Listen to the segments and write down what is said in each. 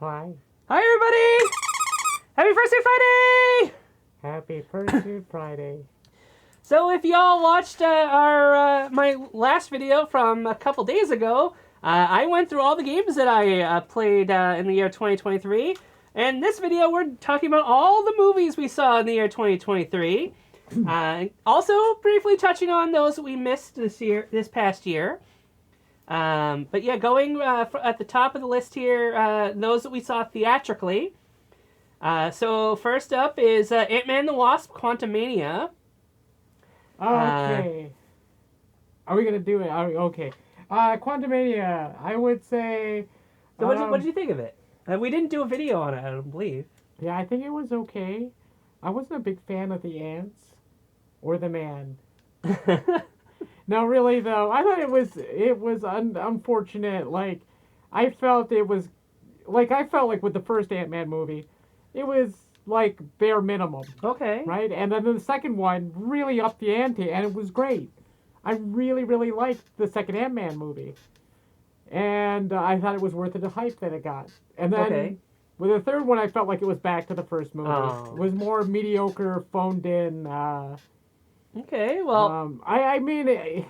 Hi. Hi, everybody! Happy First Day Friday! Happy First Day Friday. So, if y'all watched my last video from a couple days ago, I went through all the games that I played in the year 2023. And this video, we're talking about all the movies we saw in the year 2023. Also, briefly touching on those that we missed this past year. But yeah, going at the top of the list here, those that we saw theatrically. So first up is Ant-Man and the Wasp: Quantumania. Okay. Are we gonna do it? Okay. Quantumania. I would say. So what did you think of it? We didn't do a video on it, I don't believe. Yeah, I think it was okay. I wasn't a big fan of the ants or the man. No, really though, I thought it was unfortunate. Like, I felt like with the first Ant-Man movie, it was like bare minimum. Okay. Right, and then the second one really upped the ante, and it was great. I really, really liked the second Ant-Man movie, and I thought it was worth the hype that it got. And then with the third one, I felt like it was back to the first movie. Oh. It was more mediocre, phoned in. Okay, well... I mean, it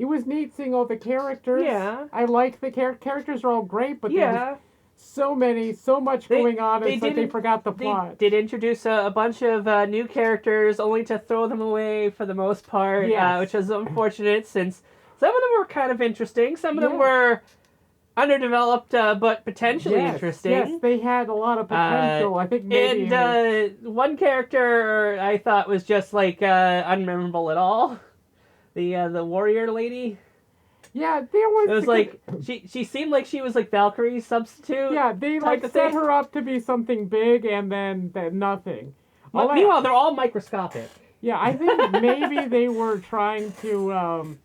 was neat seeing all the characters. Yeah. I like the characters are all great, but there was so much going on, it's like they forgot the plot. They did introduce a bunch of new characters, only to throw them away for the most part, which is unfortunate, since some of them were kind of interesting, some of them were underdeveloped, but potentially interesting. Yes, they had a lot of potential. I think maybe. And one character I thought was just like unmemorable at all. The warrior lady. Yeah, there was. It was like she seemed like she was like Valkyrie's substitute. Yeah, they like set her up to be something big, and then nothing. Meanwhile, they're all microscopic. Yeah, I think maybe they were trying to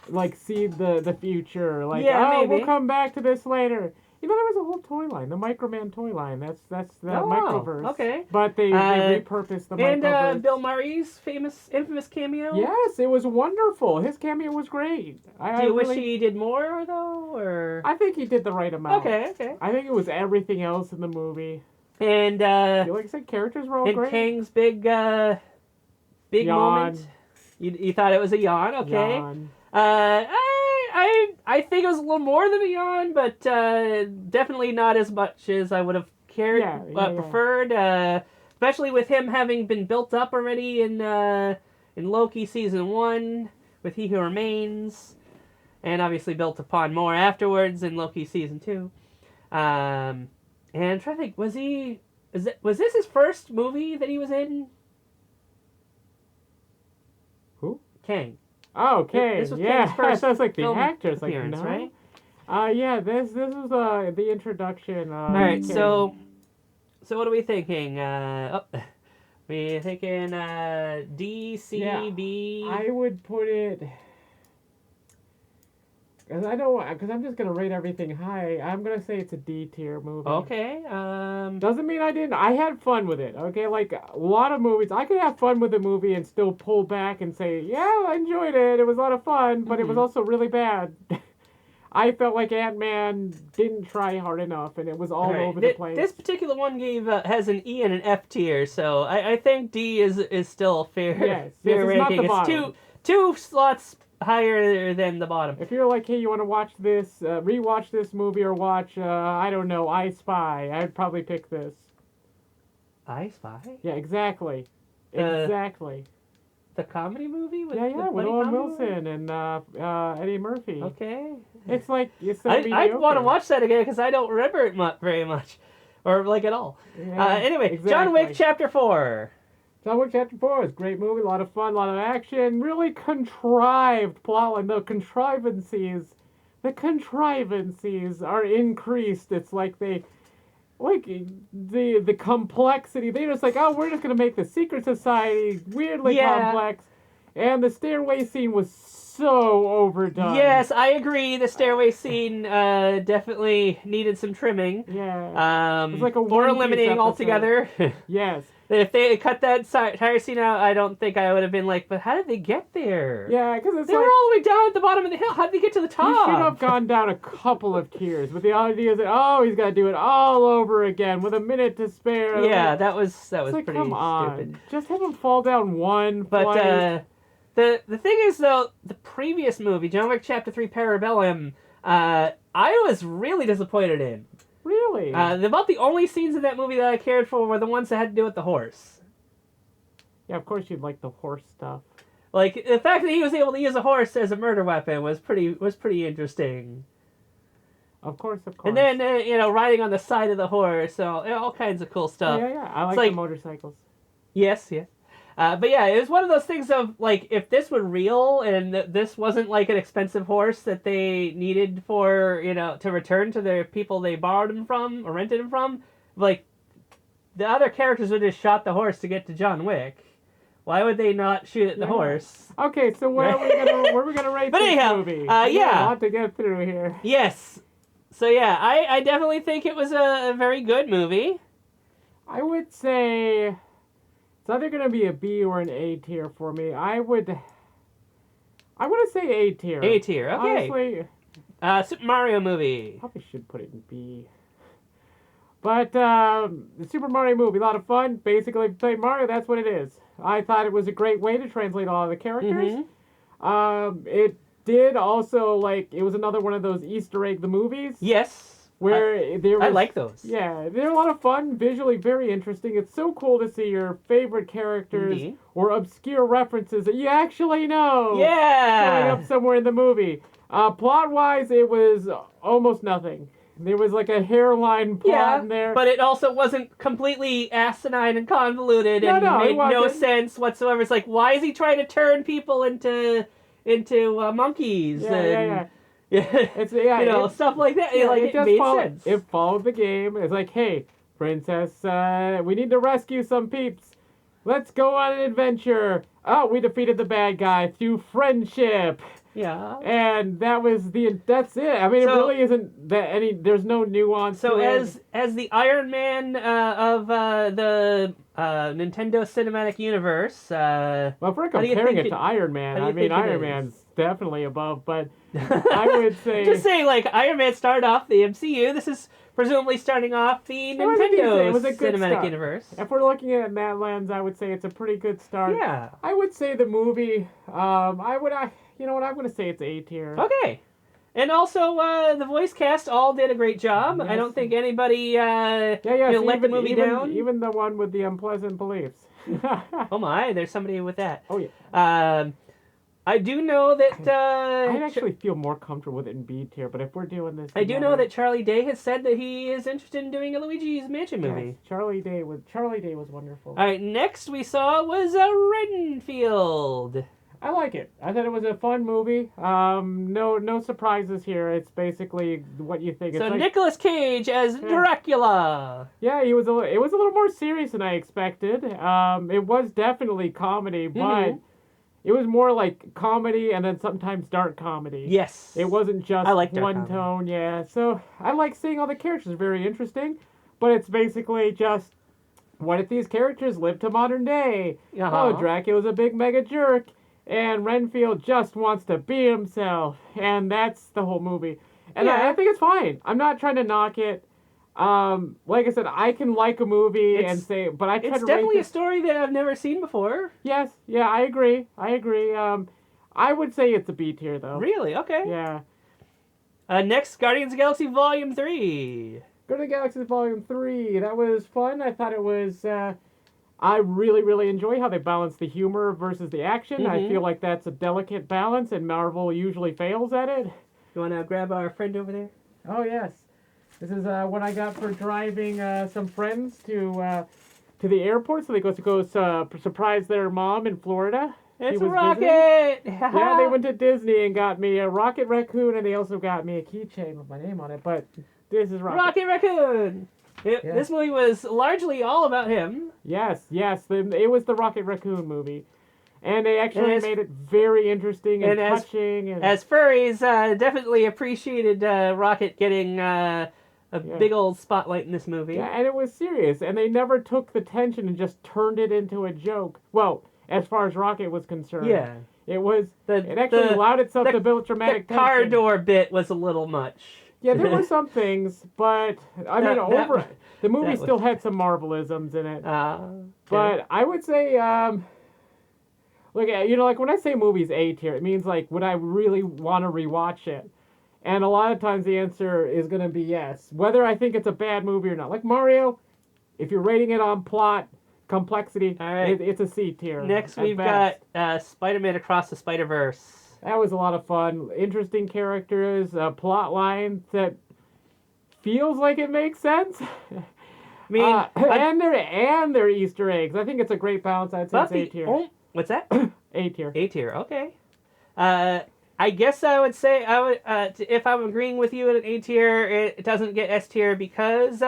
like see the future. Like, maybe. We'll come back to this later. You know, there was a whole toy line, the Microman toy line. That's the Microverse. Okay. But they repurposed the Microverse. And Bill Murray's infamous cameo. Yes, it was wonderful. His cameo was great. Do you wish he did more though, or? I think he did the right amount. Okay. I think it was everything else in the movie. And like I said, characters were all great. And Kang's big moment. You thought it was a yawn, okay? Yawn. I think it was a little more than a yawn, but definitely not as much as I would have preferred. Especially with him having been built up already in Loki season 1 with He Who Remains, and obviously built upon more afterwards in Loki season 2. And I'm trying to think, was this his first movie that he was in? Who? Kang. Oh, okay. This was Kang's first sounds like the film actors, like appearance, no. right? Yeah. This was the introduction. All right. So what are we thinking? We thinking D, C, B. I would put it. Because I'm just gonna rate everything high. I'm gonna say it's a D tier movie. Okay. Doesn't mean I didn't. I had fun with it. Okay, like a lot of movies, I could have fun with a movie and still pull back and say, yeah, I enjoyed it. It was a lot of fun, but it was also really bad. I felt like Ant-Man didn't try hard enough, and it was all over the place. This particular one has an E and an F tier, so I think D is still fair. Yes, fair it's ranking. not the bottom. It's two slots higher than the bottom. If you're like, hey, you want to watch this, rewatch this movie, or watch, I don't know, I Spy, I'd probably pick this. I Spy? Yeah, exactly. Exactly. The comedy movie? With Owen Wilson and Eddie Murphy. Okay. It's like, I want to watch that again because I don't remember it very much. Or like at all. Yeah, anyway, exactly. John Wick Chapter 4. John Wick Chapter 4 is a great movie, a lot of fun, a lot of action, really contrived plotline. The contrivances are increased. It's like the complexity. They're just like, oh, we're just gonna make the secret society weirdly complex. And the stairway scene was so overdone. Yes, I agree. The stairway scene definitely needed some trimming. Yeah. It's like a or One Piece eliminating episode. altogether. Yes. If they had cut that entire scene out, I don't think I would have been like, but how did they get there? Yeah, because it's They were all the way down at the bottom of the hill. How did they get to the he top? should have gone down a couple of tiers, but the idea is that he's got to do it all over again with a minute to spare. Yeah, Like, that was it's like, pretty come on, stupid. just have him fall down one But flight. the thing is though, the previous movie, John Wick Chapter 3 Parabellum, I was really disappointed in. Really? About the only scenes in that movie that I cared for were the ones that had to do with the horse. Yeah, of course you'd like the horse stuff. Like the fact that he was able to use a horse as a murder weapon was pretty interesting. Of course. And then riding on the side of the horse, all kinds of cool stuff. Yeah. I like like the motorcycles. Yes. But yeah, it was one of those things of like if this were real and this wasn't like an expensive horse that they needed for to return to the people they borrowed him from or rented him from, like the other characters would have shot the horse to get to John Wick. Why would they not shoot at the horse? Okay, so where are we gonna rate But this anyhow, movie? yeah. We got a lot to get through here. Yes. So yeah, I definitely think it was a very good movie. I would say it's either gonna be a B or an A tier for me. I would say A tier. A tier, okay. Honestly, Super Mario movie. probably should put it in B. But the Super Mario movie, a lot of fun. Basically, play Mario, that's what it is. I thought it was a great way to translate all of the characters. Mm-hmm. It did also, it was another one of those Easter egg the movies. Yes. Where there was, I like those. Yeah, they're a lot of fun, visually very interesting. It's so cool to see your favorite characters Indeed. or obscure references that you actually know showing Yeah. up somewhere in the movie. Plot-wise, it was almost nothing. There was like a hairline plot in there. But it also wasn't completely asinine and convoluted No, and it made no wasn't. sense whatsoever. It's like, why is he trying to turn people into monkeys? Yeah. It's Stuff like that. Yeah, it made sense. It followed the game. It's like, hey, princess, we need to rescue some peeps. Let's go on an adventure. Oh, we defeated the bad guy through friendship. Yeah. And that's it. I mean, it really isn't there's no nuance So to it. as the Iron Man of the Nintendo Cinematic Universe, Well, if we're how do you comparing think it to Iron Man, how do I you mean, think it Iron is? Man's definitely above, but I would say... Just saying, like, Iron Man started off the MCU. This is presumably starting off the I was gonna say, Nintendo it was a good Cinematic start. Universe. If we're looking at it in that lens, I would say it's a pretty good start. Yeah. I would say the movie, you know what, I'm going to say it's A tier. Okay. And also, the voice cast all did a great job. Yes. I don't think anybody let so the movie down. Even the one with the unpleasant beliefs. Oh my, there's somebody with that. Oh, yeah. I do know that... I'd actually feel more comfortable with it in B tier, but if we're doing this I do know that Charlie Day has said that he is interested in doing a Luigi's Mansion movie. Yes, Charlie Day was wonderful. All right, next we saw was Renfield. I like it. I thought it was a fun movie. No surprises here. It's basically what you think. So It's Nicolas Cage as Dracula. Yeah, it was a little more serious than I expected. It was definitely comedy, but it was more like comedy and then sometimes dark comedy. Yes. It wasn't just I like dark one comedy. tone, yeah. So I like seeing all the characters, very interesting. But it's basically just, what if these characters lived to modern day? Uh-huh. Oh, Dracula's a big mega jerk, and Renfield just wants to be himself. And that's the whole movie. And Yeah. I think it's fine. I'm not trying to knock it. Like I said, I can like a movie and say, but I try It's to definitely rate a story that I've never seen before. Yes, yeah, I agree. I would say it's a B tier though. Really? Okay. Yeah. Next, Guardians of the Galaxy Volume 3. Go to Galaxy Volume 3. That was fun. I thought it was, I really, really enjoy how they balance the humor versus the action. I feel like that's a delicate balance, and Marvel usually fails at it. You want to grab our friend over there? Oh, yes. This is what I got for driving some friends to the airport so they go surprise their mom in Florida. It's She was Rocket! Yeah, they went to Disney and got me a Rocket Raccoon, and they also got me a keychain with my name on it, but this is Rocket. Rocket Raccoon! This movie was largely all about him. Yes, it was the Rocket Raccoon movie. And they actually made it very interesting and touching. As furries, definitely appreciated Rocket getting a big old spotlight in this movie. Yeah, and it was serious. And they never took the tension and just turned it into a joke. Well, as far as Rocket was concerned. Yeah. It actually allowed itself to build dramatic tension. The car door bit was a little much. Yeah, there were some things, but I mean, the movie still had some Marvelisms in it. But I would say, look, like when I say movies A tier, it means like would I really want to rewatch it? And a lot of times the answer is going to be yes, whether I think it's a bad movie or not. Like Mario, if you're rating it on plot, complexity, it's a C tier. Next, we've got Spider-Man Across the Spider-Verse. That was a lot of fun. Interesting characters, plot line that feels like it makes sense. I mean, and their Easter eggs. I think it's a great balance. I'd say it's A tier. What's that? A tier. A tier. Okay. I guess I would say if I'm agreeing with you at an A tier, it doesn't get S tier because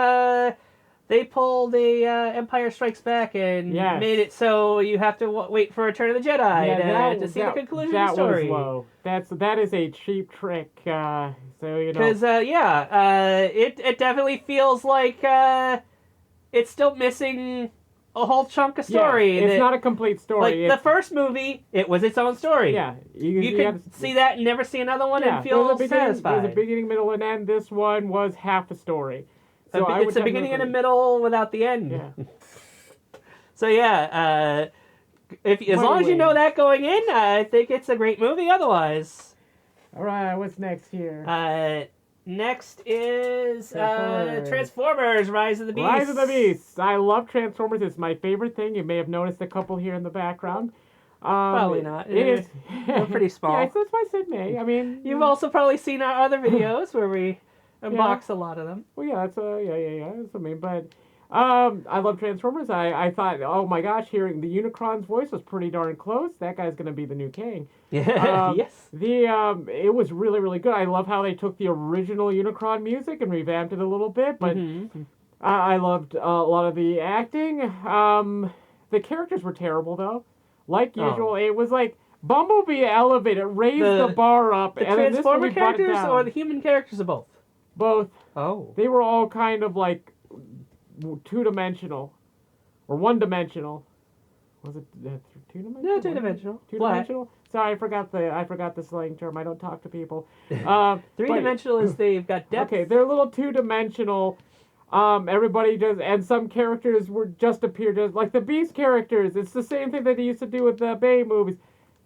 they pulled a Empire Strikes Back and made it so you have to wait for Return of the Jedi to see the conclusion of the story. That was low. That is a cheap trick. So because it definitely feels like it's still missing a whole chunk of story. Yeah, it's not a complete story. Like the first movie, it was its own story. Yeah, you could see that and never see another one and feel satisfied. There's a beginning, middle, and end. This one was half a story. So it's a beginning and a middle without the end. Yeah. So as long as you know that going in, I think it's a great movie. Otherwise, all right. What's next here? Next is Transformers: Rise of the Beasts. Rise of the Beasts. I love Transformers. It's my favorite thing. You may have noticed a couple here in the background. Probably not. It is. They're pretty small. Yeah, so that's why I said may. I mean, you've also probably seen our other videos where we unbox a lot of them. Well, yeah, that's That's I mean, but I love Transformers. I thought, oh my gosh, hearing the Unicron's voice was pretty darn close. That guy's gonna be the new king. Yeah. Yes. It was really, really good. I love how they took the original Unicron music and revamped it a little bit. But I loved a lot of the acting. The characters were terrible though. Like usual, it was like Bumblebee elevated, raised the bar up, the and then this Transformer movie brought it characters down. or the human characters or both? Both. Oh. They were all kind of like two-dimensional or one-dimensional. Was it two-dimensional? No, two-dimensional. Two-dimensional. Sorry, I forgot the slang term. I don't talk to people. Three-dimensional is they've got depth. Okay, they're a little two-dimensional. Everybody does, and some characters appeared as like the Beast characters. It's the same thing that they used to do with the Bay movies.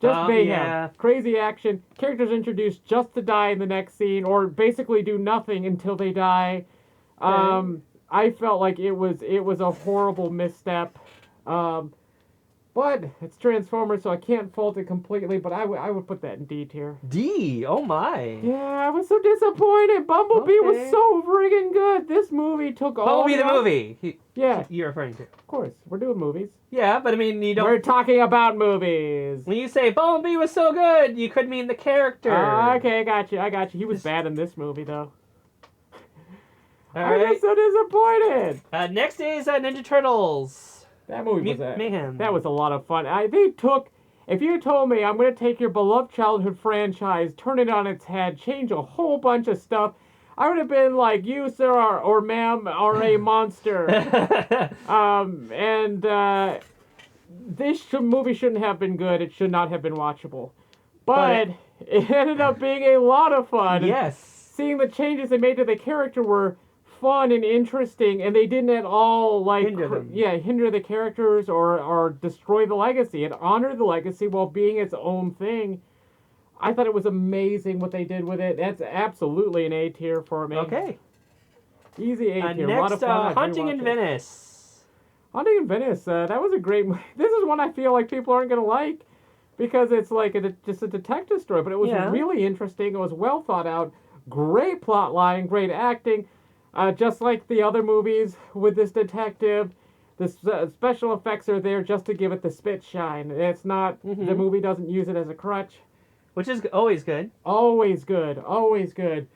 Just mayhem, crazy action. Characters introduced just to die in the next scene, or basically do nothing until they die. I felt like it was a horrible misstep. But it's Transformers, so I can't fault it completely. But I would put that in D tier. D? Oh my. Yeah, I was so disappointed. Bumblebee was so friggin' good. This movie took all. Bumblebee the movie. Yeah. You're referring to. Of course, we're doing movies. Yeah, but I mean, you don't. We're talking about movies. When you say Bumblebee was so good, you could mean the character. Okay, I got you. He was bad in this movie, though. I was so disappointed. Next is Ninja Turtles. That movie was mayhem. That was a lot of fun. If you told me I'm going to take your beloved childhood franchise, turn it on its head, change a whole bunch of stuff, I would have been like, you, sir, or ma'am, are a monster. This movie shouldn't have been good. It should not have been watchable. But it ended up being a lot of fun. Yes. Seeing the changes they made to the character were fun and interesting, and they didn't at all hinder the characters or destroy the legacy. It honored the legacy while being its own thing. I thought it was amazing what they did with it. That's absolutely an A tier for me. Okay. Easy A tier. Next, a lot of fun. Hunting in Venice. Hunting in Venice. That was a great movie. This is one I feel like people aren't going to like because it's like just a detective story, but it was really interesting. It was well thought out. Great plot line, great acting. Just like the other movies with this detective, the special effects are there just to give it the spit shine. It's not, the movie doesn't use it as a crutch. Which is always good. Always good. Always good.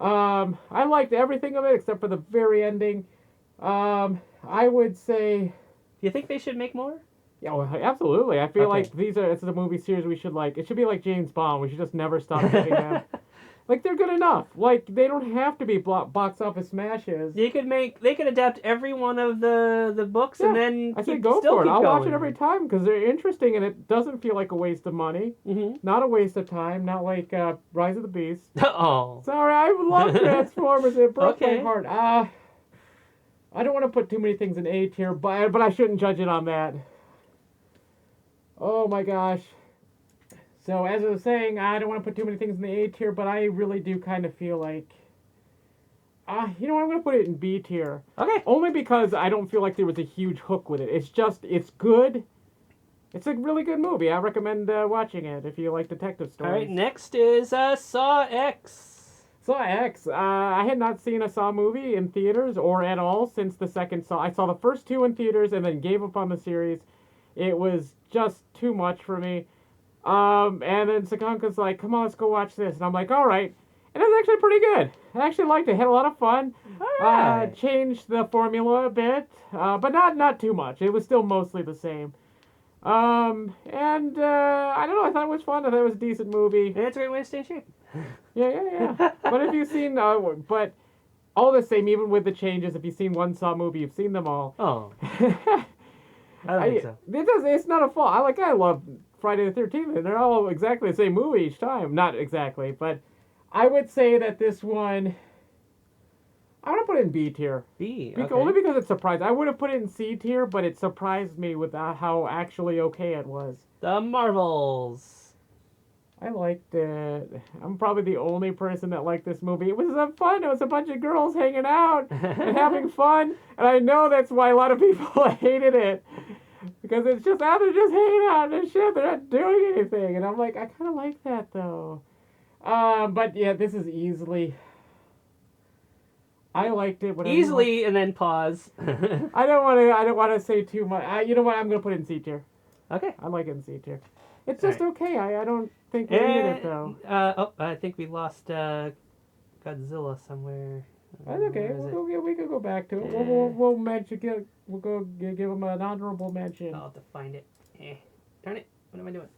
I liked everything of it except for the very ending. I would say... Do you think they should make more? Yeah, well, absolutely. I feel Okay. like this is a movie series we should like. It should be like James Bond. We should just never stop giving them. Like they're good enough. Like they don't have to be box office smashes. They could adapt every one of the books and Yeah, then I say keep go still for it. keep I'll watch it going. every time because they're interesting and it doesn't feel like a waste of money. Mm-hmm. Not a waste of time. Not like Rise of the Beast. Oh. Sorry, I love Transformers. It broke my Okay. heart. I don't want to put too many things in A tier, but I shouldn't judge it on that. Oh my gosh. So as I was saying, I don't want to put too many things in the A tier, but I really do kind of feel like, you know what? I'm gonna put it in B tier. Okay. Only because I don't feel like there was a huge hook with it. It's good. It's a really good movie. I recommend watching it if you like detective All stories. right. Next is Saw X. Saw X. I had not seen a Saw movie in theaters or at all since the second Saw. I saw the first two in theaters and then gave up on the series. It was just too much for me. And then Tsukonko's like, come on, let's go watch this. And I'm like, all right. And it was actually pretty good. I actually liked it. Had a lot of fun. All right. Changed the formula a bit, but not too much. It was still mostly the same. I don't know. I thought it was fun. I thought it was a decent movie. And it's a great way to stay in shape. Yeah. But if you've seen, but all the same, even with the changes, if you've seen one Saw movie, you've seen them all. Oh. I don't think so. It's not a fault. I love Friday the 13th, and they're all exactly the same movie each time. Not exactly, but I would say that this one, I want to put it in B tier. B. Only because it surprised. I would have put it in C tier, but it surprised me with how actually okay it was. The Marvels. I liked it. I'm probably the only person that liked this movie. It was fun. It was a bunch of girls hanging out and having fun. And I know that's why a lot of people hated it. Because it's just, they're just hanging out and shit. They're not doing anything. And I'm like, I kind of like that, though. But yeah, this is easily... I liked it. But Easily, and then pause. I don't want to say too much. You know what? I'm going to put it in C tier. Okay. I like it in C tier. It's just okay. I don't think we need it, though. I think we lost Godzilla somewhere. That's okay. We can go back to it. We'll mention. We'll go give him an honorable mention. I'll have to find it. Darn it! What am I doing?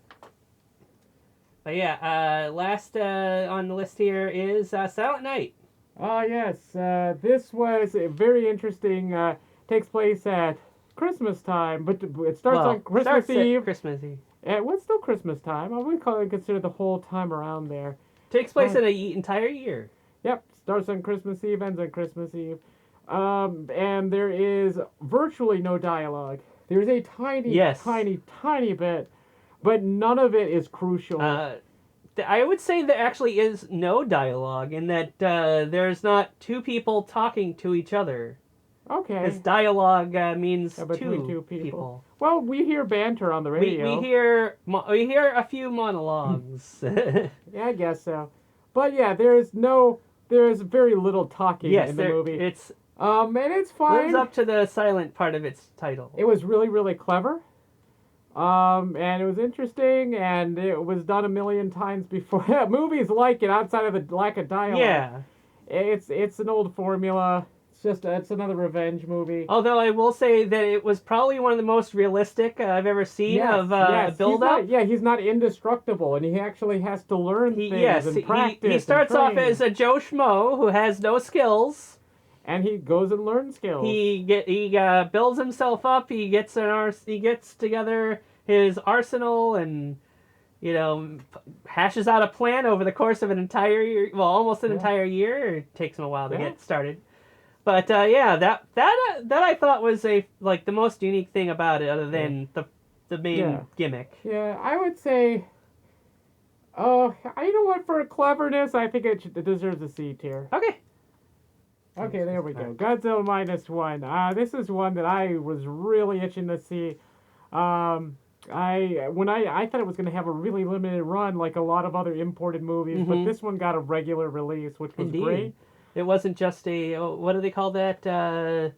But yeah, last on the list here is Silent Night. Yes. This was very interesting. Takes place at Christmas time, but it starts on Christmas Eve. Christmas Eve. Well, it's still Christmas time. I would consider the whole time around there. Takes place in an entire year. Yep. Starts on Christmas Eve, ends on Christmas Eve. And there is virtually no dialogue. There's a tiny bit, but none of it is crucial. I would say there actually is no dialogue in that there's not two people talking to each other. Okay. Because dialogue means between two people. Well, we hear banter on the radio. We hear a few monologues. Yeah, I guess so. But yeah, there's very little talking in the movie. And it's fine. Lives up to the silent part of its title. It was really, really clever. And it was interesting, and it was done a million times before. Movies like it outside of the lack of dialogue. Yeah. It's an old formula. It's another revenge movie. Although I will say that it was probably one of the most realistic I've ever seen of build-up. He's not indestructible, and he actually has to learn things and practice. He starts off as a Joe Schmo who has no skills. And he goes and learns skills. He builds himself up. He gets together his arsenal and hashes out a plan over the course of an entire year. Well, almost an entire year. It takes him a while to get started. But that I thought was the most unique thing about it, other than the main gimmick. Yeah, I would say. You know what? For cleverness, I think it deserves a C tier. Okay. Okay, there we go. Godzilla -1. This is one that I was really itching to see. I thought it was going to have a really limited run, like a lot of other imported movies, but this one got a regular release, which was great. It wasn't just what do they call that? I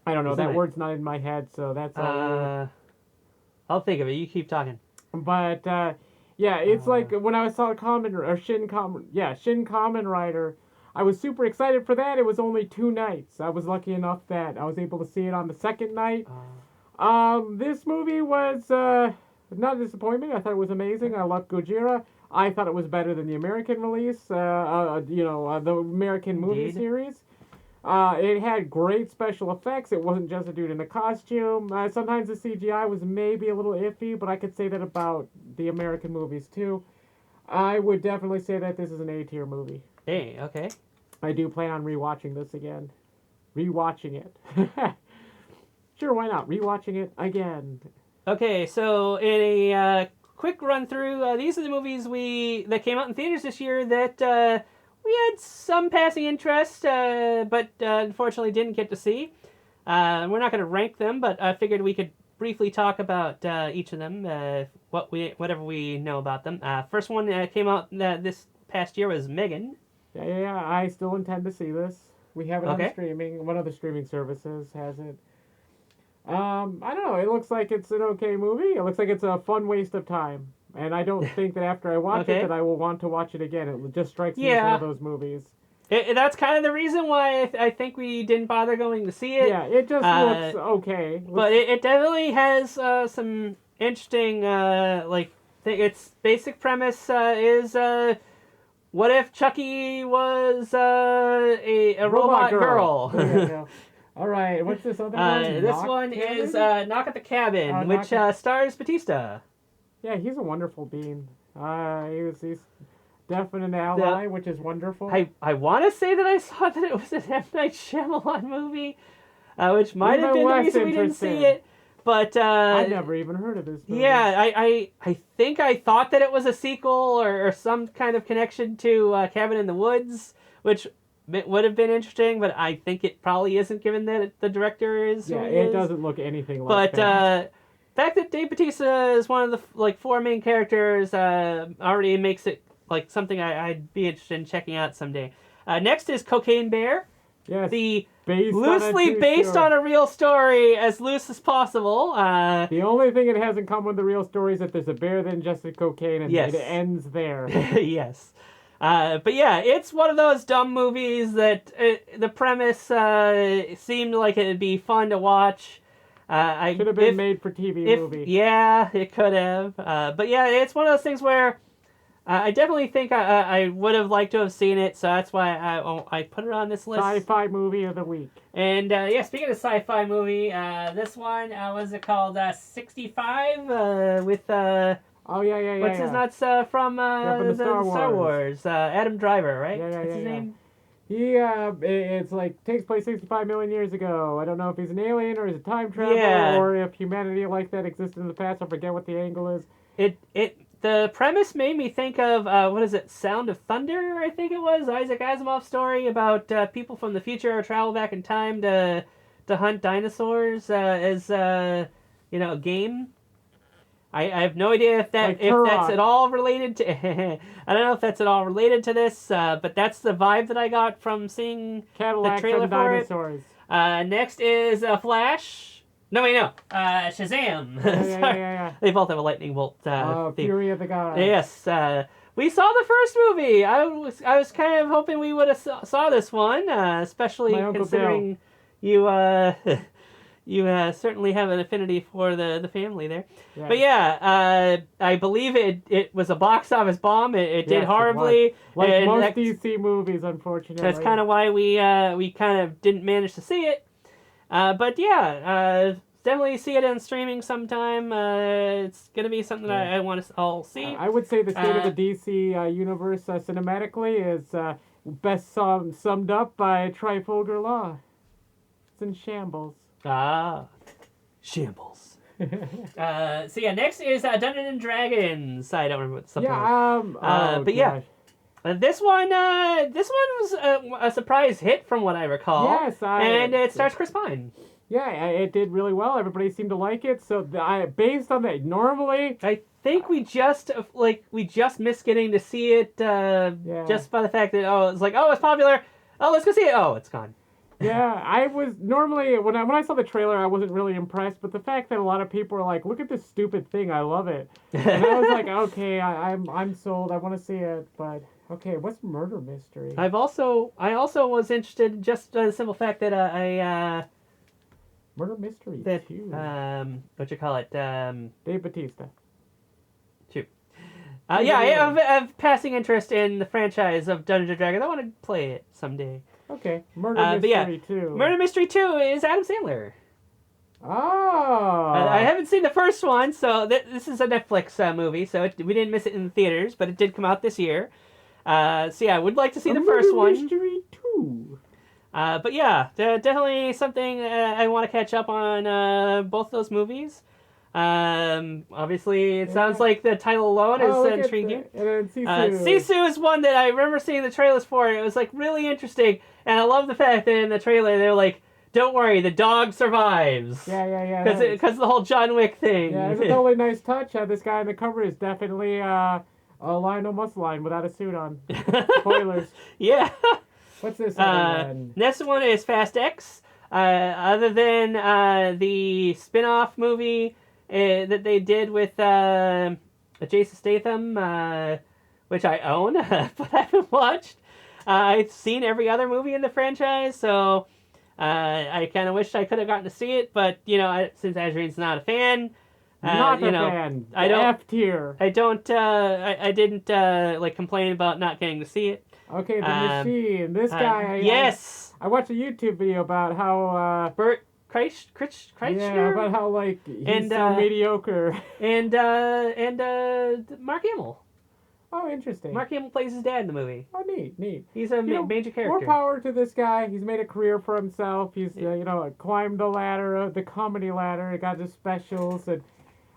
don't know. That word's not in my head, so that's all. I'll think of it. You keep talking. But it's like when I saw Shin Kamen Rider. I was super excited for that. It was only 2 nights. I was lucky enough that I was able to see it on the second night. This movie was not a disappointment. I thought it was amazing. I loved Gojira. I thought it was better than the American release. The American movie Indeed. series. It had great special effects. It wasn't just a dude in a costume. Sometimes the CGI was maybe a little iffy, but I could say that about the American movies too. I would definitely say that this is an A-tier movie. Hey, okay. I do plan on rewatching this again. Rewatching it. Sure, why not? Rewatching it again. Okay, so in a quick run through, these are the movies that came out in theaters this year that we had some passing interest, but unfortunately didn't get to see. We're not going to rank them, but I figured we could briefly talk about each of them, whatever we know about them. First one that came out this past year was Megan. Yeah. I still intend to see this. We have it on Okay. streaming. One of the streaming services has it. I don't know. It looks like it's an okay movie. It looks like it's a fun waste of time. And I don't think that after I watch Okay. it that I will want to watch it again. It just strikes me as Yeah. one of those movies. That's kind of the reason why I think we didn't bother going to see it. Yeah, it just looks okay. But it definitely has some interesting, its basic premise is, what if Chucky was a robot girl? There you go. All right, what's this other one? This Knock one Cabin? is Knock at the Cabin, Knock which stars Batista. Yeah, he's a wonderful being. He's deaf and an ally, which is wonderful. I want to say that I saw that it was an M. Night Shyamalan movie, which might have been the reason we didn't see it. But I never even heard of this movie. Yeah, I think I thought that it was a sequel or some kind of connection to Cabin in the Woods, which would have been interesting, but I think it probably isn't, given that the director is. Yeah, who he it is. doesn't look anything like But that. the fact that Dave Bautista is one of the four main characters already makes it something I'd be interested in checking out someday. Next is Cocaine Bear. Yes, Loosely based on a real story, as loose as possible. The only thing it has in common with the real story is that there's a bear that ingested cocaine, and Yes. it ends there. Yes. But yeah, it's one of those dumb movies that the premise seemed like it'd be fun to watch. Should have been made for TV movie. Yeah, it could have. But yeah, it's one of those things where I definitely think I would have liked to have seen it, so that's why I put it on this list. Sci-fi movie of the week. And yeah, speaking of sci-fi movie, this one, was it called 65 with Oh yeah. what's his nuts from from the Star Wars? Adam Driver, right? Yeah, What's his name? It's like takes place 65 million years ago. I don't know if he's an alien or he's a time traveler Yeah. or if humanity like that existed in the past. I forget what the angle is. The premise made me think of what is it? Sound of Thunder, I think it was Isaac Asimov's story about people from the future travel back in time to hunt dinosaurs as a game. I have no idea if that's at all related to. I don't know if that's at all related to this, but that's the vibe that I got from seeing Cadillacs the trailer and for it. dinosaurs. Next is Flash. No, wait, no. Shazam. Yeah. They both have a lightning bolt theme. Fury of the Gods. Yes. We saw the first movie. I was kind of hoping we would have saw this one, especially My Uncle considering you you certainly have an affinity for the family there. Yeah. But yeah, I believe it was a box office bomb. It did Yes, horribly. Like and most DC movies, unfortunately. that's kind of why we kind of didn't manage to see it. But yeah, definitely see it on streaming sometime. It's gonna be something that I want to all see. I would say the state of the DC universe cinematically is best summed up by Trifulgar Law. It's in shambles. Shambles. So yeah, next is Dungeons and Dragons. I don't remember what something. But yeah. This one was a surprise hit from what I recall. Yes, and it stars Chris Pine. Yeah, it did really well. Everybody seemed to like it. So based on that, normally I think we just missed getting to see it just by the fact that it's popular. Oh, let's go see it. Oh, it's gone. Yeah, I was normally when I saw the trailer, I wasn't really impressed. But the fact that a lot of people are like, "Look at this stupid thing, I love it," and I was like, "Okay, I'm sold. I want to see it." But okay, what's Murder Mystery? I also was interested just the simple fact that Murder Mystery that 2. what you call it? Dave Bautista. Yeah, I have passing interest in the franchise of Dungeons and Dragons. I want to play it someday. Okay, Murder Mystery 2. Murder Mystery 2 is Adam Sandler. Oh. I haven't seen the first one, so this is a Netflix movie, so we didn't miss it in the theaters, but it did come out this year. So yeah, I would like to see the first one. Murder Mystery 2. But yeah, definitely something I want to catch up on both those movies. Obviously, it sounds like the title alone is intriguing. And then Sisu. Sisu is one that I remember seeing the trailers for. It was like really interesting, and I love the fact that in the trailer they're like, "Don't worry, the dog survives." Yeah. Because of the whole John Wick thing. Yeah, it's a totally nice touch. This guy on the cover is definitely a Lionel Muscle without a suit on. Spoilers. Yeah. What's this one? Next one is Fast X. Other than the spin-off movie that they did with Jason Statham, which I own, but I haven't watched. I've seen every other movie in the franchise, so I kind of wish I could have gotten to see it, but, since Azurean's not a fan... not a fan. I don't... F tier. I don't... I didn't, complain about not getting to see it. Okay, the machine. This guy... yes! I watched a YouTube video about how... Bert Kreischer? Yeah, about how, he's so mediocre. And Mark Hamill. Oh, interesting. Mark Hamill plays his dad in the movie. Oh, neat. He's a major character. More power to this guy. He's made a career for himself. He's, climbed the ladder, the comedy ladder. He got his specials. And,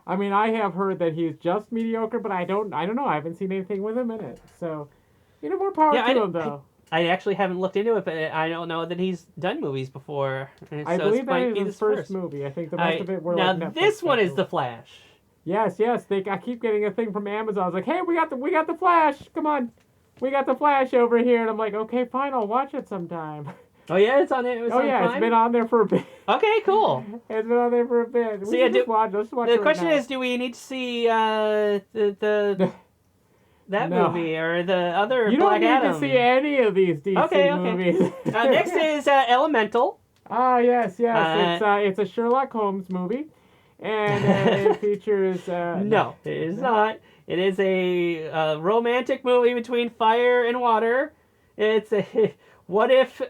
I have heard that he's just mediocre, but I don't know. I haven't seen anything with him in it. So, more power to him, though. I actually haven't looked into it, but I don't know that he's done movies before. I believe that is his first movie. I think the rest of it were now Netflix this one specials. is The Flash. Yes. I keep getting a thing from Amazon. I was like, hey, we got the Flash. Come on, we got the Flash over here. And I'm like, okay, fine, I'll watch it sometime. Oh yeah, it's on it. It's been on there for a bit. Okay, cool. It's been on there for a bit. So Let's watch the question is, do we need to see that movie or the other Black Adam? You don't need to see any of these DC movies. Next is Elemental. Ah, yes. It's a Sherlock Holmes movie, and it features. No, it is not. It is a romantic movie between fire and water. It's a what if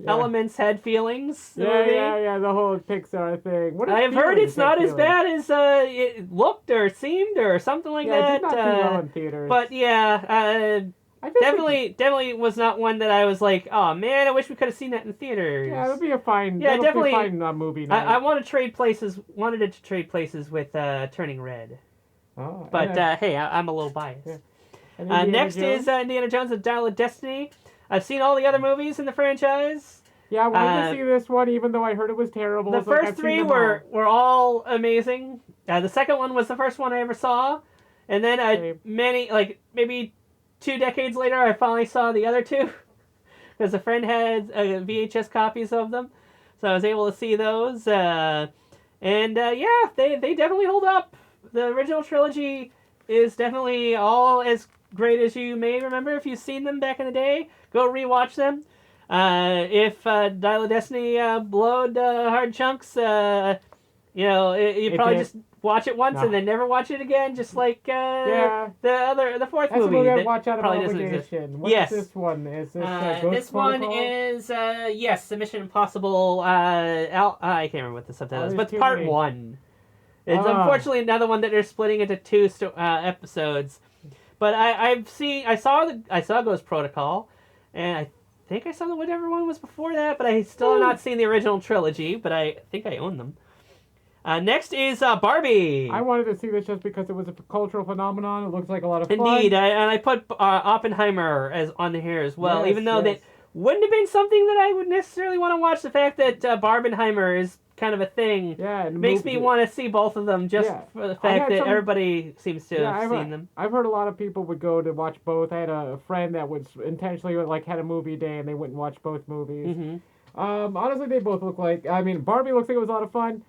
elements had feelings? Yeah, the whole Pixar thing. I've heard it's not as bad as it looked or seemed or something like that. It did not do well in theaters. But definitely was not one that I was like, oh man, I wish we could have seen that in theaters. Yeah, it would be a fine. Yeah, definitely be a fine movie night. I wanted it to trade places with Turning Red. Oh, but hey, I'm a little biased. Yeah. Next is Indiana Jones: The Dial of Destiny. I've seen all the other movies in the franchise. Yeah, I wanted to see this one, even though I heard it was terrible. The first three were all amazing. The second one was the first one I ever saw, and then maybe 2 decades later, I finally saw the other two because a friend had VHS copies of them, so I was able to see those. They definitely hold up. The original trilogy is definitely all as great as you may remember if you've seen them back in the day. Go rewatch them. If Dial of Destiny blowed hard chunks, you probably just watch it once and then never watch it again, just like the fourth That's movie. That's that watch out of probably doesn't exist. obligation. What's this one? Is this Ghost this one Protocol? is the Mission Impossible. I can't remember what the subtitle is, but it's part 1. It's unfortunately another one that they're splitting into 2 episodes. But I saw Ghost Protocol, and I think I saw whatever one was before that, but I still have not seen the original trilogy, but I think I own them. Next is Barbie. I wanted to see this just because it was a cultural phenomenon. It looks like a lot of fun. Indeed, and I put Oppenheimer on here as well, even though that wouldn't have been something that I would necessarily want to watch. The fact that Barbenheimer is kind of a thing makes me want to see both of them just for the fact that everybody seems to have seen them. I've heard a lot of people would go to watch both. I had a friend that would intentionally had a movie day and they went and watched both movies. Mm-hmm. Honestly, they both look like... Barbie looks like it was a lot of fun.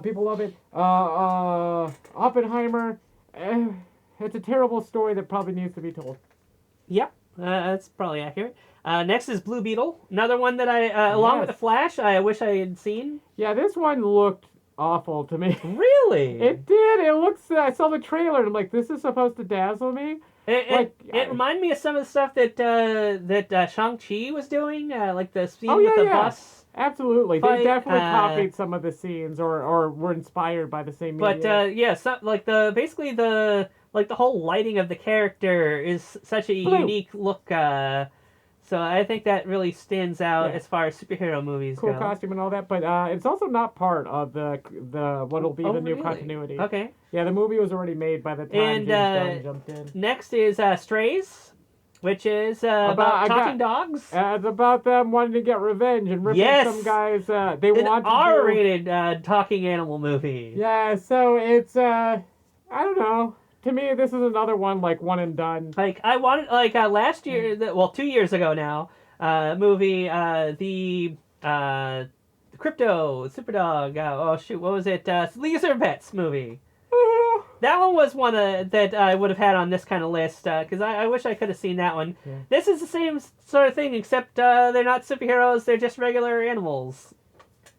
People love it. Oppenheimer, it's a terrible story that probably needs to be told. Yep. That's probably accurate. Next is Blue Beetle, another one that along with the Flash, I wish I had seen. Yeah, this one looked awful to me. Really? It did. It looks. I saw the trailer and I'm like, this is supposed to dazzle me. It reminded me of some of the stuff that Shang-Chi was doing, like the scene with the bus. Absolutely, fight, they definitely copied some of the scenes, or were inspired by the same media. But like the whole lighting of the character is such a unique look. So I think that really stands out as far as superhero movies go. Cool costume and all that, but it's also not part of the what'll be the new continuity. Okay. Yeah, the movie was already made by the time James Gunn jumped in. Next is Strays, which is about talking dogs. It's about them wanting to get revenge and ripping some guys. They want to R-rated talking animal movie. Yeah, so it's I don't know. To me, this is another one like one and done. Like I wanted, last year, 2 years ago now, movie, the Crypto Superdog. Oh shoot, what was it? League of Pets movie. That one was one that I would have had on this kind of list because I wish I could have seen that one. Yeah. This is the same sort of thing, except they're not superheroes; they're just regular animals.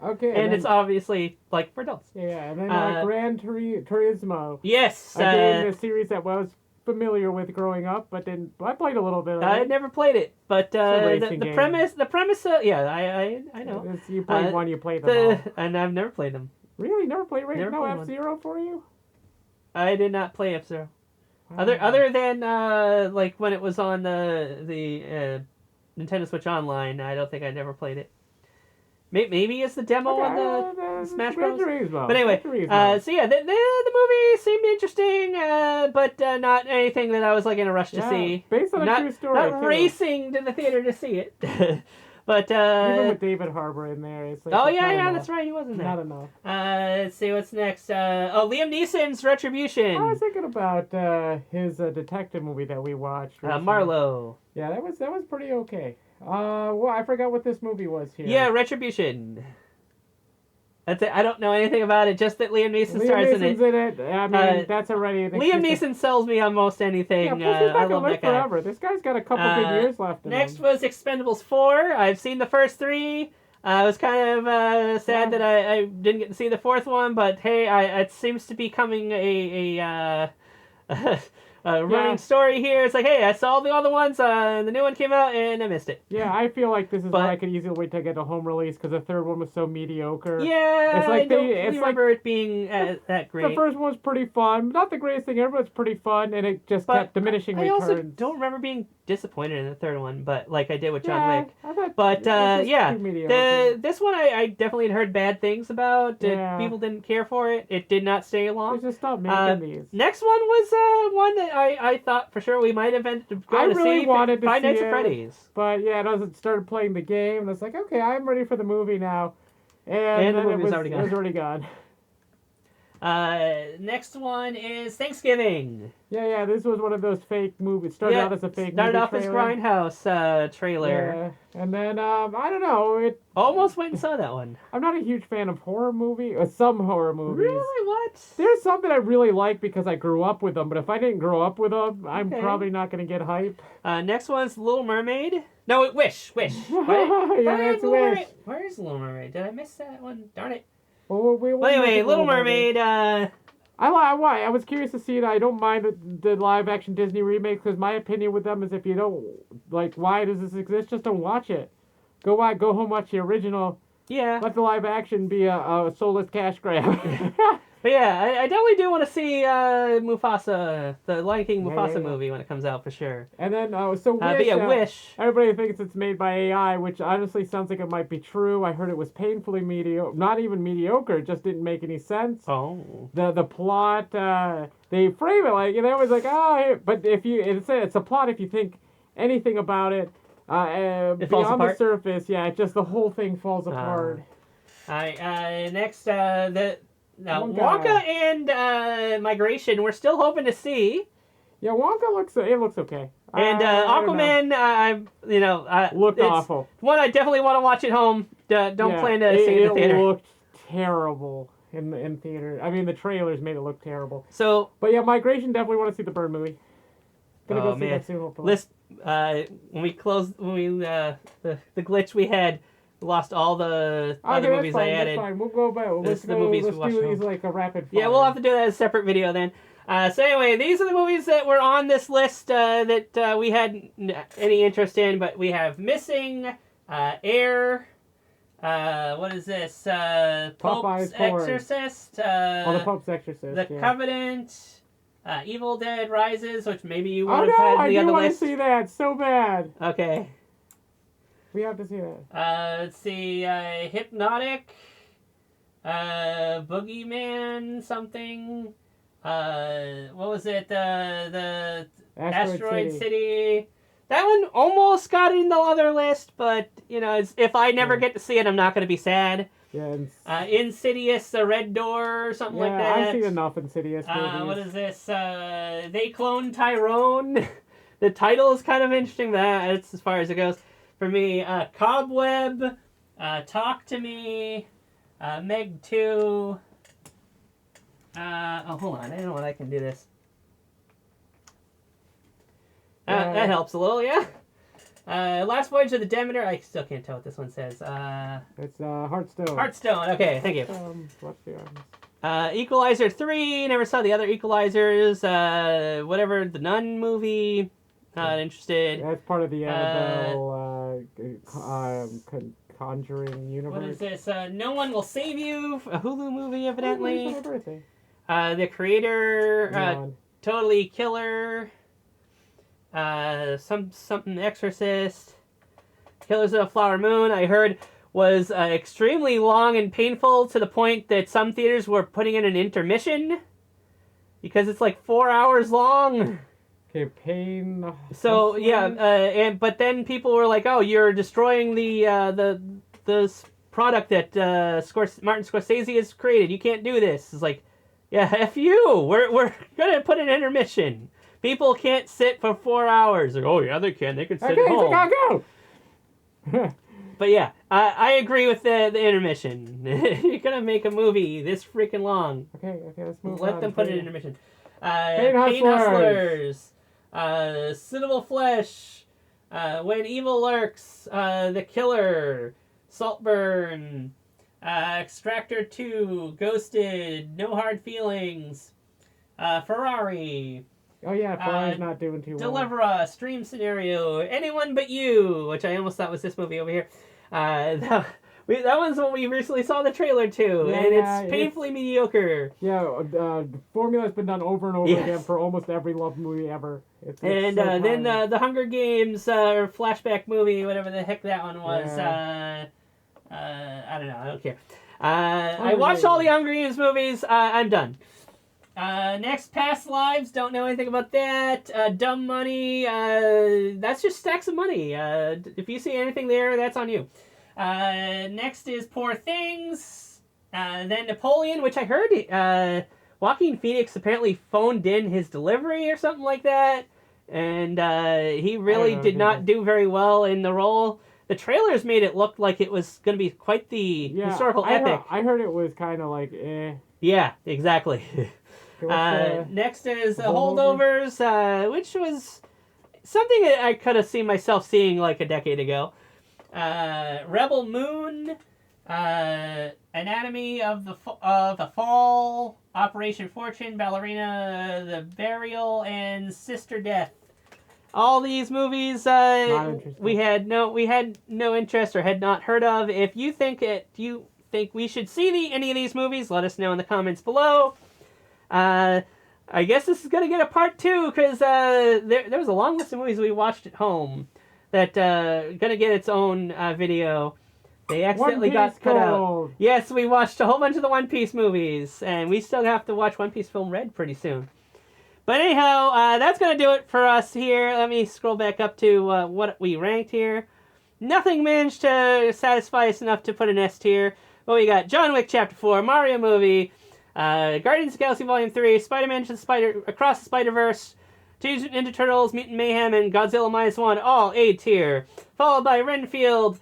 Okay. And it's obviously like for adults. Yeah, and then Gran Turismo. Yes. Again, a series that I was familiar with growing up, but then I played a little bit of it. I never played it, but the premise, I know. You played one, you played them all. And I've never played them. Really? Never played No F-Zero for you? I did not play F-Zero. Other than like when it was on the Nintendo Switch Online, I don't think I never played it. Maybe it's the demo on the Smash Bros. But anyway, so yeah, the movie seemed interesting, but not anything that I was like in a rush to see. Based on a true story. Not racing to the theater to see it. But even with David Harbour in there, it's like that's right, he wasn't there. Not enough. Let's see what's next. Liam Neeson's Retribution. I was thinking about his detective movie that we watched. Marlowe. Yeah, that was pretty okay. Well, I forgot what this movie was here. Yeah, Retribution. That's it. I don't know anything about it. Just that Liam Neeson stars in it. in it. I mean, that's already. Liam Neeson sells me on most anything. Yeah, plus he's not gonna live forever. This guy's got a couple good years left. Next was Expendables 4. I've seen the first 3. I was kind of sad that I didn't get to see the 4th one, but hey, it seems to be coming a running story here. It's like, hey, I saw the other ones, and the new one came out, and I missed it. Yeah, I feel like this is why I could easily wait to get a home release, because the 3rd one was so mediocre. Yeah, it's like I don't remember it being that great. The first one was pretty fun. Not the greatest thing ever, but it's pretty fun, and it just kept diminishing returns. I also don't remember being disappointed in the 3rd one, but like I did with John Wick. But this one I definitely had heard bad things about. People didn't care for it. It did not stay long. They just stopped making these. Next one was one that I thought for sure we might have ended up going to see. I really wanted to see Five Nights at Freddy's. But yeah, it started playing the game, and I was like, okay, I'm ready for the movie now. And then the movie was already gone. It was already gone. Next one is Thanksgiving. Yeah, this was one of those fake movies. Started out as a fake movie. Started off as Grindhouse trailer. Yeah, and then, I don't know. It almost went and saw that one. I'm not a huge fan of horror movies, or some horror movies. Really? What? There's some that I really like because I grew up with them, but if I didn't grow up with them, I'm probably not going to get hype. Next one's Little Mermaid. No, Wish. Yeah, that's Wish. Where is Little Mermaid? Did I miss that one? Darn it. Well, anyway, Little Mermaid. I was curious to see it. I don't mind the live action Disney remake because my opinion with them is if you don't like, why does this exist? Just don't watch it. Go home, watch the original. Yeah. Let the live action be a soulless cash grab. But yeah, I definitely do want to see Mufasa, the Lion King Mufasa movie when it comes out for sure. And then, Wish. Wish. Everybody thinks it's made by AI, which honestly sounds like it might be true. I heard it was painfully mediocre. Not even mediocre, it just didn't make any sense. Oh. The plot, they frame it like, they always like, but it's a plot if you think anything about it. Beyond the surface, just the whole thing falls apart. Next, Wonka and Migration, we're still hoping to see. Yeah, Wonka looks okay. And Aquaman, looked awful. One I definitely want to watch at home. Don't plan to see it in the theater. It looked terrible in theater. I mean, the trailers made it look terrible. So, but yeah, Migration, definitely want to see the Bird movie. Gonna go Oh see man, that soon, hopefully. list. When we closed, the glitch we had, lost all the other Okay, movies that's fine. I added. That's fine. We'll go back. Let's the go. movies we Let's watched do at these home. like a rapid fire. Yeah, we'll have to do that as a separate video then. So anyway, these are the movies that were on this list that we had any interest in, but we have Missing, Air, what is this? Pope's Popeye's Corn. Exorcist, The Pope's Exorcist. The yeah. Covenant, Evil Dead Rises, which maybe you Oh would no! have had on I the do other want to list. see that so bad. Okay. We have to see that. Let's see, Hypnotic, Boogeyman, something. What was it? The Asteroid City. That one almost got in the other list, but if I never get to see it, I'm not going to be sad. Yeah. Insidious, The Red Door, or something like that. I've seen enough Insidious movies. What is this? They Cloned Tyrone. The title is kind of interesting. That's as far as it goes for me. Cobweb, Talk to Me, Meg 2. Hold on. I don't know if I can do this. That helps a little, yeah. Last Voyage of the Demeter. I still can't tell what this one says. It's Hearthstone. Hearthstone. Okay, thank you. Let's be honest. Equalizer 3. Never saw the other Equalizers. Whatever, the Nun movie. Not interested. That's part of the Annabelle Conjuring universe. What is this? No One Will Save You. A Hulu movie, evidently. Oh, my birthday. The Creator. Neon. Totally Killer. Something Exorcist. Killers of the Flower Moon, I heard, was extremely long and painful to the point that some theaters were putting in an intermission because it's like 4 hours long. Okay, pain. So yeah, but then people were like, "Oh, you're destroying the product that Martin Scorsese has created. You can't do this." It's like, yeah, F you. We're gonna put an intermission. People can't sit for 4 hours. Like, oh yeah, they can. They can sit at home. Chicago. But yeah, I agree with the intermission. You're gonna make a movie this freaking long. Okay, let's move on. Let them put an intermission. Pain Hustlers. Suitable Flesh. When Evil Lurks. The Killer. Saltburn. Extractor 2. Ghosted. No Hard Feelings. Ferrari. Oh yeah, Ferrari's not doing too well. Deliver Us, Dream Scenario, Anyone But You, which I almost thought was this movie over here. That one's what we recently saw the trailer to, and it's painfully mediocre. Yeah, the formula's been done over and over again for almost every love movie ever. Then the Hunger Games flashback movie, whatever the heck that one was. Yeah. I don't know. I don't care. I watched all the Hunger Games movies. I'm done. Next, Past Lives. Don't know anything about that. Dumb Money. That's just stacks of money. If you see anything there, that's on you. Next is Poor Things. Then Napoleon, which I heard Joaquin Phoenix apparently phoned in his delivery or something like that. And he really did not do very well in the role. The trailers made it look like it was going to be quite the historical epic. I heard it was kind of like, eh. Yeah, exactly. Next is Holdovers, which was something that I could have seen myself seeing like a decade ago. Rebel Moon, Anatomy of the Fall, Operation Fortune, Ballerina, The Burial, and Sister Death. All these movies we had no interest or had not heard of. If you think we should see any of these movies, let us know in the comments below. I guess this is going to get a part 2 because there was a long list of movies we watched at home that going to get its own video. They accidentally got cut out. Yes, we watched a whole bunch of the One Piece movies, and we still have to watch One Piece Film Red pretty soon. But anyhow, that's going to do it for us here. Let me scroll back up to what we ranked here. Nothing managed to satisfy us enough to put an S tier. But we got John Wick Chapter 4, Mario movie, Guardians of the Galaxy Volume 3, Spider-Man Across the Spider-Verse, Teenage Mutant Ninja Turtles, Mutant Mayhem, and Godzilla -1, all A tier. Followed by Renfield,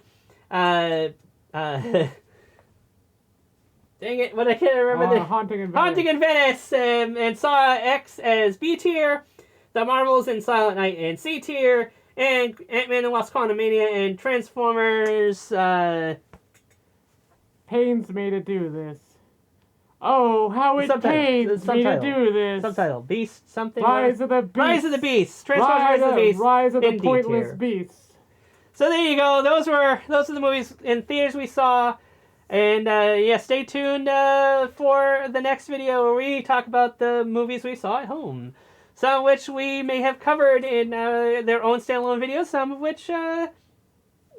dang it, what I can't remember. Haunting in Venice. Haunting in Venice, and Saw X as B tier. The Marvels and Silent Night in C tier, and Ant-Man and the Wasp: Quantumania and Transformers. Pains me to do this. Oh, how it Subtitle. pains me to do this. Subtitle: Beast something. Rise of the Beast. Rise of the Beast. Transformers: Rise of the Beast. Rise of the in D Pointless tier. Beast. So there you go. Those are the movies in theaters we saw. And yeah, stay tuned for the next video where we talk about the movies we saw at home. Some of which we may have covered in their own standalone videos, some of which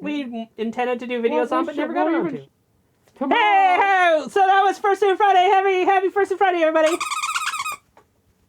we intended to do videos on but never got around to. Come on. Hey! So that was First Food Friday. Happy First Food Friday, everybody!